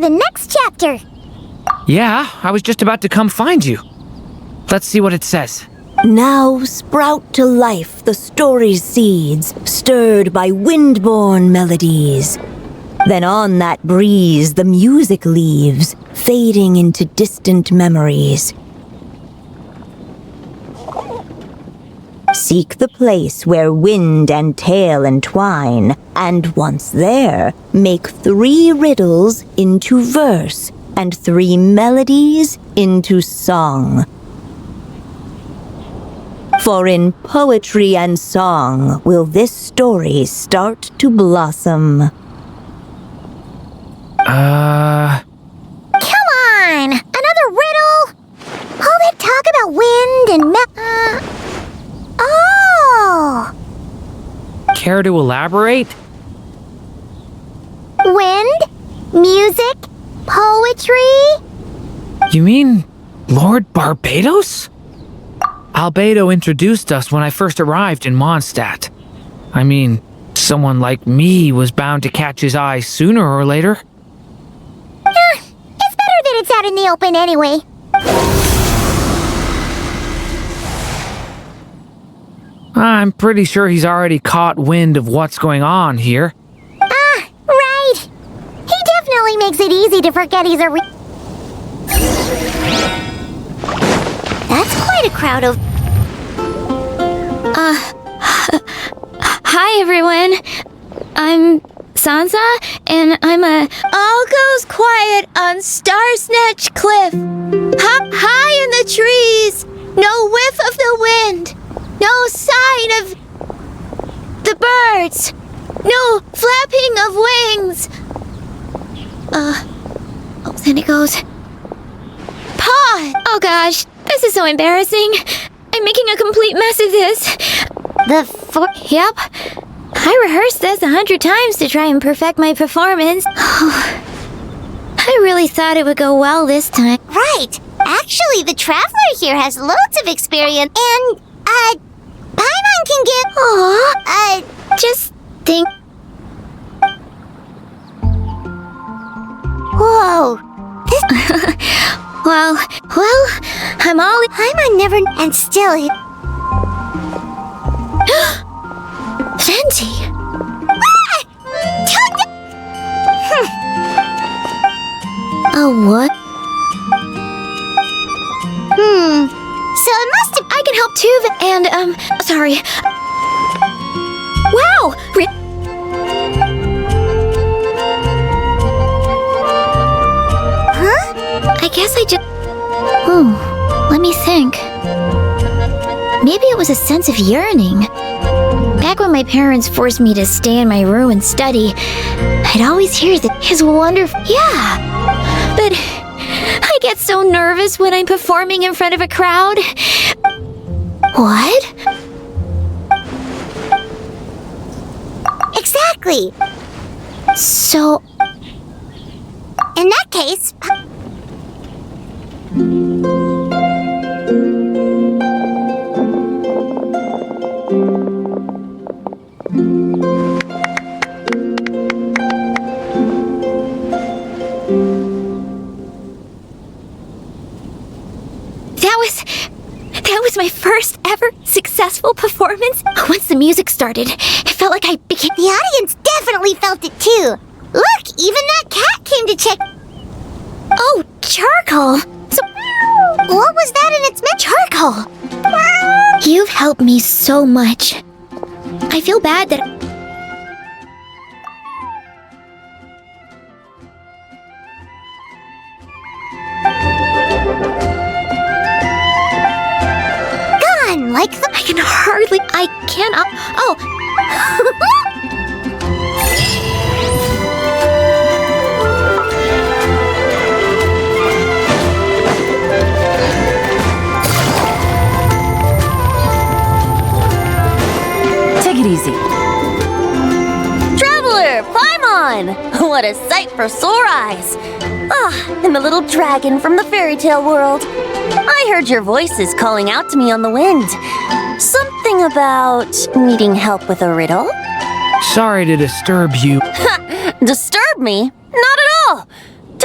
the next chapter. Yeah, I was just about to come find you. Let's see what it says. Now sprout to life the story's seeds, stirred by wind-born melodies. Then on that breeze the music leaves, fading into distant memories. Seek the place where wind and tale entwine, and once there, make 3 riddles into verse, and 3 melodies into song. For in poetry and song will this story start to blossom. Come on! Another riddle? All that talk about wind and oh! Care to elaborate? Wind? Music? Poetry? You mean Lord Barbados? Albedo introduced us when I first arrived in Mondstadt. I mean, someone like me was bound to catch his eye sooner or later. It's better that it's out in the open anyway. I'm pretty sure he's already caught wind of what's going on here. Right. He definitely makes it easy to forget he's a That's quite a crowd of... Hi everyone. I'm Sansa, and I'm a... All goes quiet on Star Snatch Cliff. High in the trees. No whiff of the wind. No sign of the birds. No flapping of wings. Then it goes. Paw! Oh gosh, this is so embarrassing. I'm making a complete mess of this. Yep. I rehearsed this 100 times to try and perfect my performance. I really thought it would go well this time. Right. Actually, the Traveler here has loads of experience, and, Paimon can give... Aw, just think... Whoa. Well, I'm all... Paimon never... And still... Fenty! Oh, what? So it must have... I can help too, and, sorry. Wow! Huh? I guess I just... let me think. Maybe it was a sense of yearning. Back when my parents forced me to stay in my room and study, I'd always hear that his wonderful... Yeah, but I get so nervous when I'm performing in front of a crowd. What? Exactly. So... In that case... That was my first ever successful performance. Once the music started, it felt like I became... The audience definitely felt it too. Look, even that cat came to check... Oh, charcoal! So, what was that in its charcoal! You've helped me so much. I feel bad that... Like the... I can hardly... I can't... Oh! Take it easy. Traveler, Paimon! What a sight for sore eyes! And the little dragon from the fairy tale world. I heard your voices calling out to me on the wind. Something about needing help with a riddle? Sorry to disturb you. Disturb me? Not at all!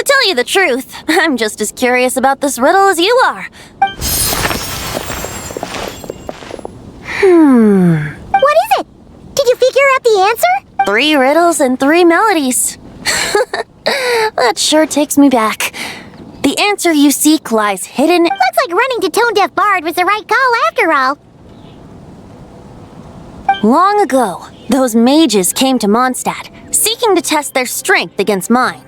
tell you the truth, I'm just as curious about this riddle as you are. What is it? Did you figure out the answer? 3 riddles and 3 melodies. That sure takes me back. The answer you seek lies hidden. Looks like running to Tone Deaf Bard was the right call after all. Long ago, those mages came to Mondstadt, seeking to test their strength against mine.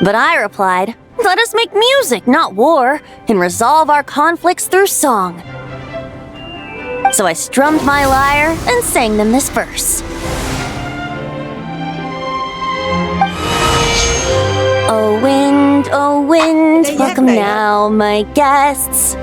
But I replied, let us make music, not war, and resolve our conflicts through song. So I strummed my lyre and sang them this verse. Oh wind, welcome now, my guests.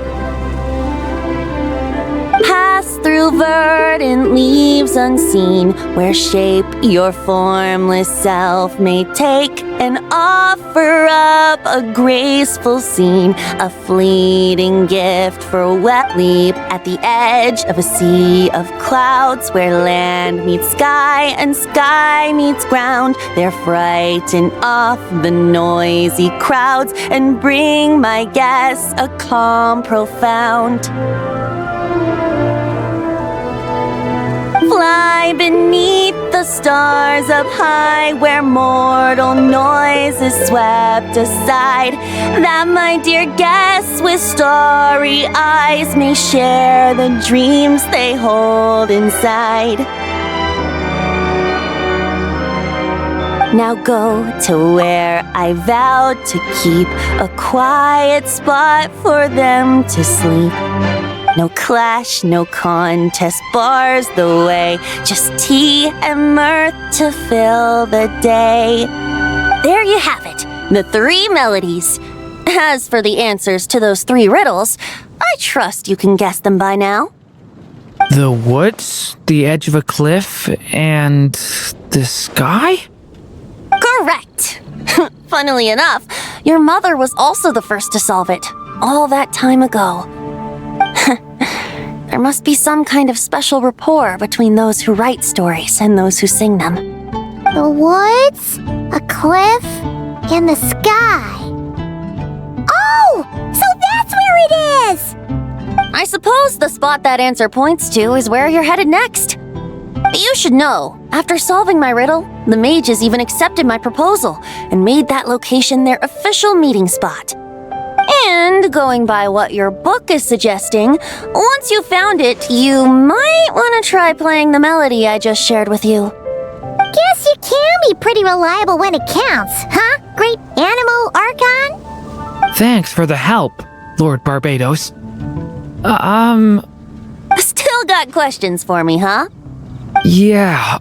Pass through verdant leaves unseen, where shape your formless self may take, and offer up a graceful scene, a fleeting gift for a wet leap at the edge of a sea of clouds, where land meets sky and sky meets ground. There frighten off the noisy crowds and bring my guests a calm profound. Fly beneath the stars up high, where mortal noise is swept aside, that my dear guests with starry eyes may share the dreams they hold inside. Now go to where I vowed to keep a quiet spot for them to sleep. No clash, no contest bars the way, just tea and mirth to fill the day. There you have it, the 3 melodies. As for the answers to those 3 riddles, I trust you can guess them by now. The woods, the edge of a cliff, and the sky? Correct! Funnily enough, your mother was also the first to solve it, all that time ago. There must be some kind of special rapport between those who write stories and those who sing them. The woods, a cliff, and the sky. Oh! So that's where it is! I suppose the spot that answer points to is where you're headed next. You should know, after solving my riddle, the mages even accepted my proposal and made that location their official meeting spot. And going by what your book is suggesting, once you found it, you might want to try playing the melody I just shared with you. Guess you can be pretty reliable when it counts, huh? Great Animal Archon? Thanks for the help, Lord Barbados. Still got questions for me, huh? Yeah,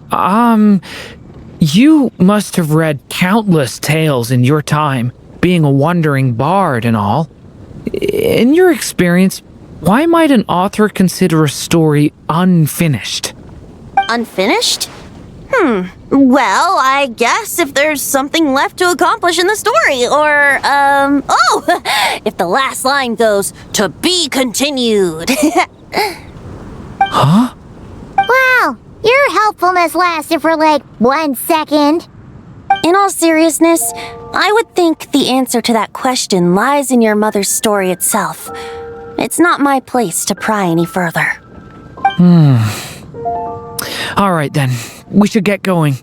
you must have read countless tales in your time, being a wandering bard and all. In your experience, why might an author consider a story unfinished? Unfinished? Well, I guess if there's something left to accomplish in the story, or, if the last line goes, "To be continued." Huh? Wow, your helpfulness lasted for like 1 second. In all seriousness, I would think the answer to that question lies in your mother's story itself. It's not my place to pry any further. All right then, we should get going.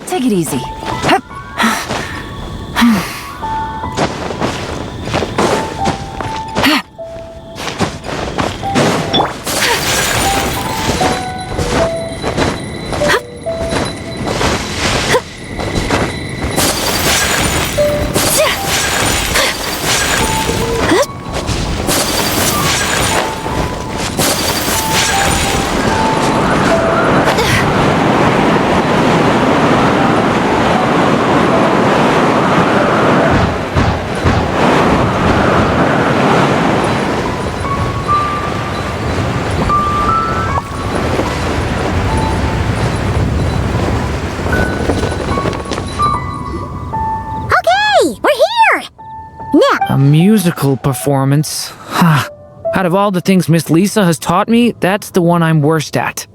Take it easy. A musical performance. Out of all the things Miss Lisa has taught me, that's the one I'm worst at.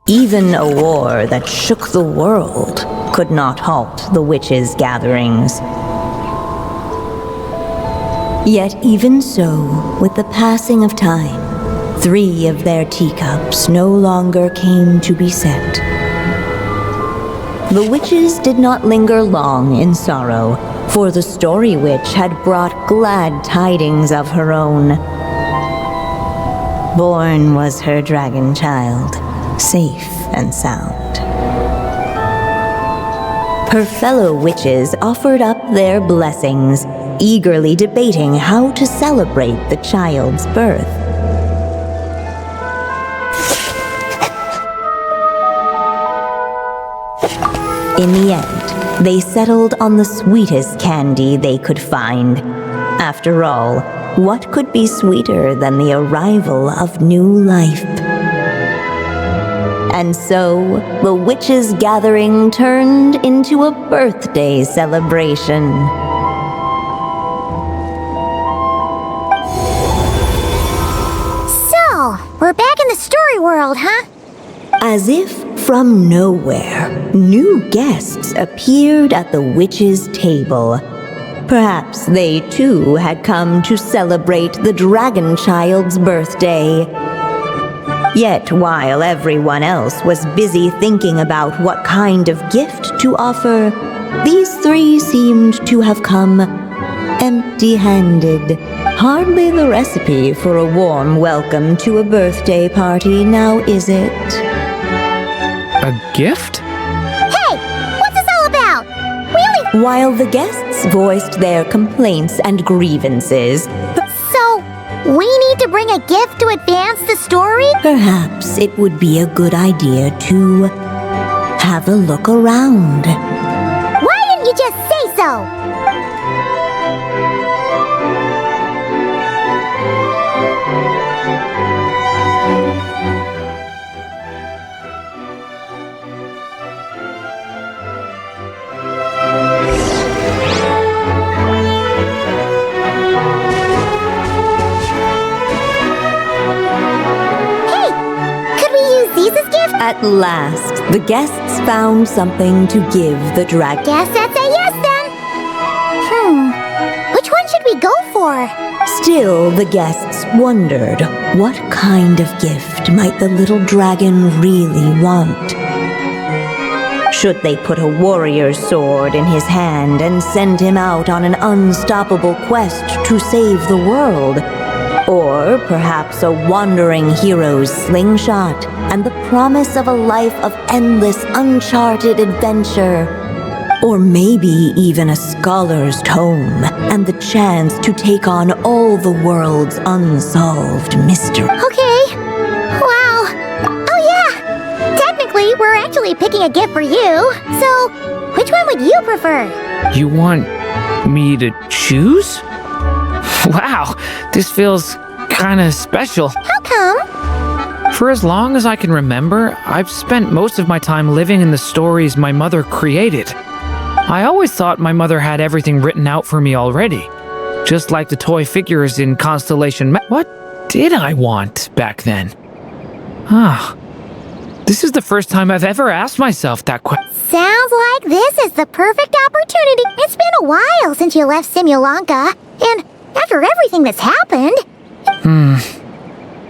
Even a war that shook the world could not halt the witches' gatherings. Yet even so, with the passing of time, 3 of their teacups no longer came to be set. The witches did not linger long in sorrow, for the story witch had brought glad tidings of her own. Born was her dragon child, safe and sound. Her fellow witches offered up their blessings, eagerly debating how to celebrate the child's birth. In the end, they settled on the sweetest candy they could find. After all, what could be sweeter than the arrival of new life? And so, the witches' gathering turned into a birthday celebration. So, we're back in the story world, huh? As if from nowhere, new guests appeared at the witches' table. Perhaps they too had come to celebrate the dragon child's birthday. Yet while everyone else was busy thinking about what kind of gift to offer, these 3 seemed to have come empty-handed. Hardly the recipe for a warm welcome to a birthday party, now is it? A gift? Hey! What's this all about? While the guests voiced their complaints and grievances, So, we need to bring a gift to advance the story? perhaps it would be a good idea to have a look around. Why didn't you just say so? At last, the guests found something to give the dragon. Guess that's a yes then. Which one should we go for? Still, the guests wondered what kind of gift might the little dragon really want. Should they put a warrior's sword in his hand and send him out on an unstoppable quest to save the world? Or perhaps a wandering hero's slingshot and the promise of a life of endless, uncharted adventure. Or maybe even a scholar's tome and the chance to take on all the world's unsolved mysteries. Okay. Wow. Oh yeah. Technically, we're actually picking a gift for you. So, which one would you prefer? You want me to choose? Wow, this feels kinda special. How come? For as long as I can remember, I've spent most of my time living in the stories my mother created. I always thought my mother had everything written out for me already. Just like the toy figures in Constellation What did I want back then? This is the first time I've ever asked myself that question. Sounds like this is the perfect opportunity. It's been a while since you left Simulanka, and after everything that's happened...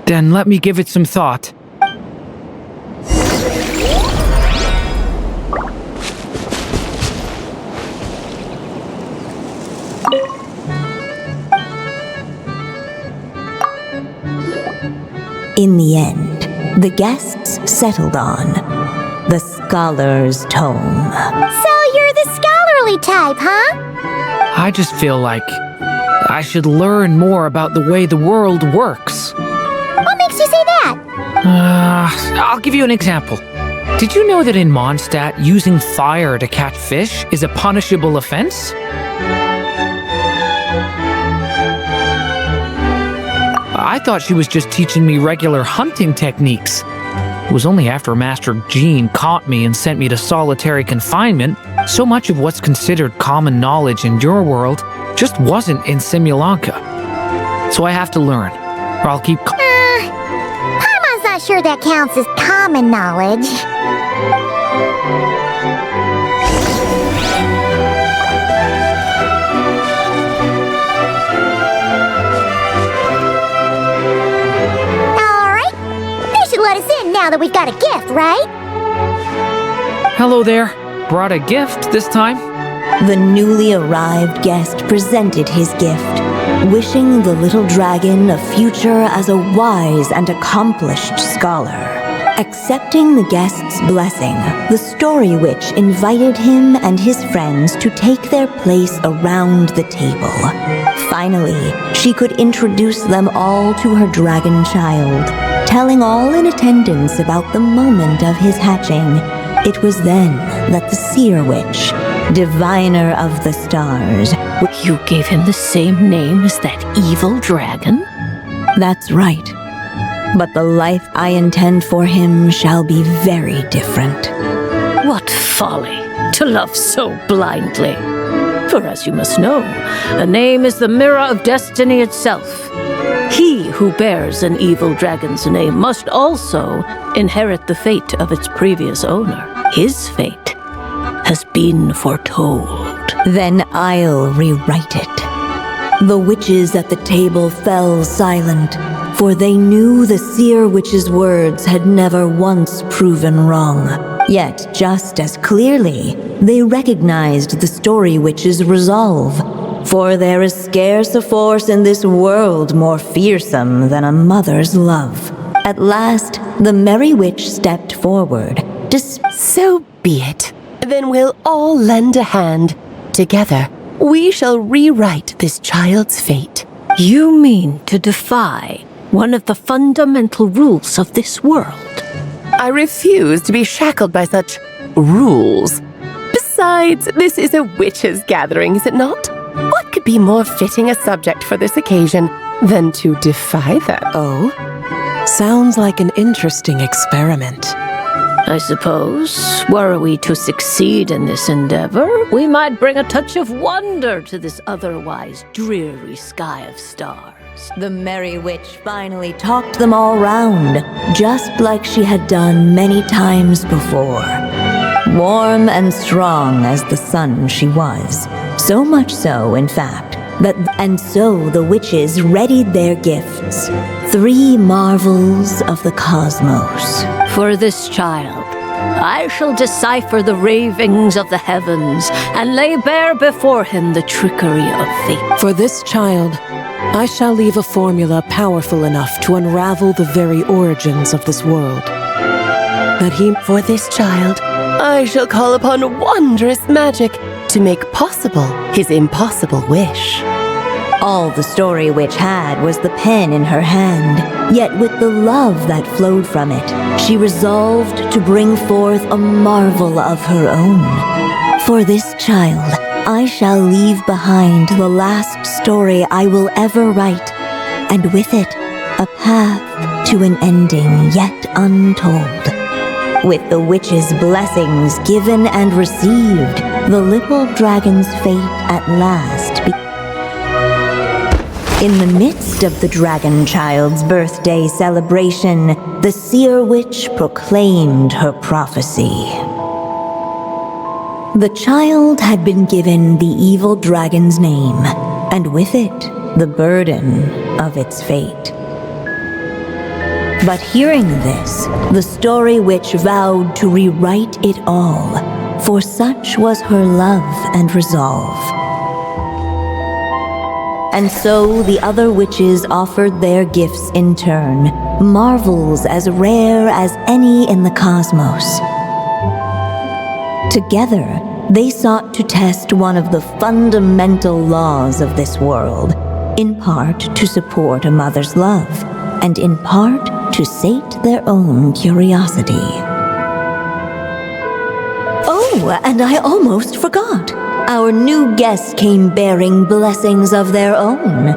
Then let me give it some thought. In the end, the guests settled on the scholar's tome. So you're the scholarly type, huh? I just feel like I should learn more about the way the world works. What makes you say that? I'll give you an example. Did you know that in Mondstadt, using fire to catch fish is a punishable offense? I thought she was just teaching me regular hunting techniques. It was only after Master Jean caught me and sent me to solitary confinement, so much of what's considered common knowledge in your world just wasn't in Simulanka. So I have to learn, or I'll keep... Paimon's not sure that counts as common knowledge. Let us in now that we've got a gift, right? Hello there. Brought a gift this time. The newly arrived guest presented his gift, wishing the little dragon a future as a wise and accomplished scholar. Accepting the guest's blessing, the story witch invited him and his friends to take their place around the table. Finally, she could introduce them all to her dragon child, telling all in attendance about the moment of his hatching. It was then that the seer witch, diviner of the stars... You gave him the same name as that evil dragon? That's right. But the life I intend for him shall be very different. What folly to love so blindly. For as you must know, a name is the mirror of destiny itself. He who bears an evil dragon's name must also inherit the fate of its previous owner. His fate has been foretold. Then I'll rewrite it. The witches at the table fell silent, for they knew the seer witch's words had never once proven wrong. Yet, just as clearly, they recognized the story witch's resolve. For there is scarce a force in this world more fearsome than a mother's love. At last, the merry witch stepped forward. So be it. Then we'll all lend a hand. Together, we shall rewrite this child's fate. You mean to defy one of the fundamental rules of this world? I refuse to be shackled by such rules. Besides, this is a witches' gathering, is it not? What could be more fitting a subject for this occasion than to defy them? Oh? Sounds like an interesting experiment. I suppose, were we to succeed in this endeavor, we might bring a touch of wonder to this otherwise dreary sky of stars. The merry witch finally talked them all round, just like she had done many times before. Warm and strong as the sun she was. So much so, in fact, and so the witches readied their gifts. 3 marvels of the cosmos. For this child, I shall decipher the ravings of the heavens and lay bare before him the trickery of fate. For this child, I shall leave a formula powerful enough to unravel the very origins of this world. For this child, I shall call upon wondrous magic to make possible his impossible wish. All the Story Witch had was the pen in her hand, yet with the love that flowed from it, she resolved to bring forth a marvel of her own. For this child, I shall leave behind the last story I will ever write, and with it, a path to an ending yet untold. With the witch's blessings given and received, the little dragon's fate at last began. In the midst of the dragon child's birthday celebration, the seer witch proclaimed her prophecy. The child had been given the evil dragon's name, and with it, the burden of its fate. But hearing this, the Story Witch vowed to rewrite it all, for such was her love and resolve. And so the other witches offered their gifts in turn, marvels as rare as any in the cosmos. Together, they sought to test one of the fundamental laws of this world, in part to support a mother's love, and in part to sate their own curiosity. Oh, and I almost forgot. Our new guests came bearing blessings of their own.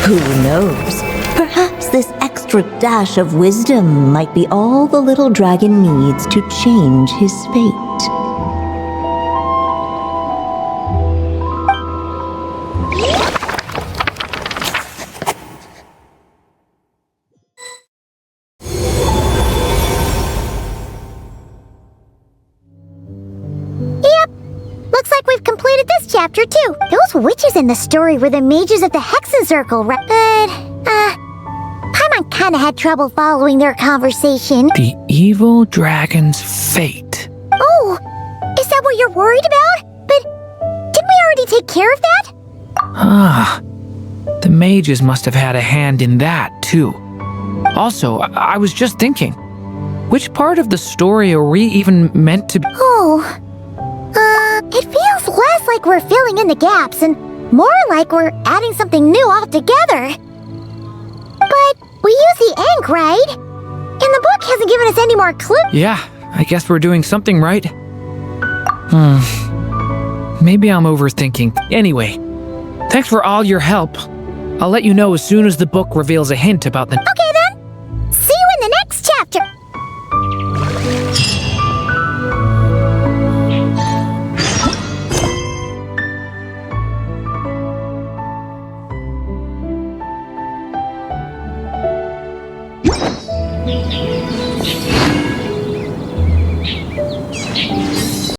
Who knows? Perhaps this extra dash of wisdom might be all the little dragon needs to change his fate. Chapter 2. Those witches in the story were the mages of the Hexen Circle, right? But, Paimon kinda had trouble following their conversation. The evil dragon's fate. Oh, is that what you're worried about? But didn't we already take care of that? Ah, the mages must have had a hand in that, too. Also, I was just thinking, which part of the story are we even meant to be? Oh, it feels less like we're filling in the gaps and more like we're adding something new altogether. But we use the ink, right? And the book hasn't given us any more clues. Yeah, I guess we're doing something right. Maybe I'm overthinking. Anyway, thanks for all your help. I'll let you know as soon as the book reveals a hint about the... Okay then!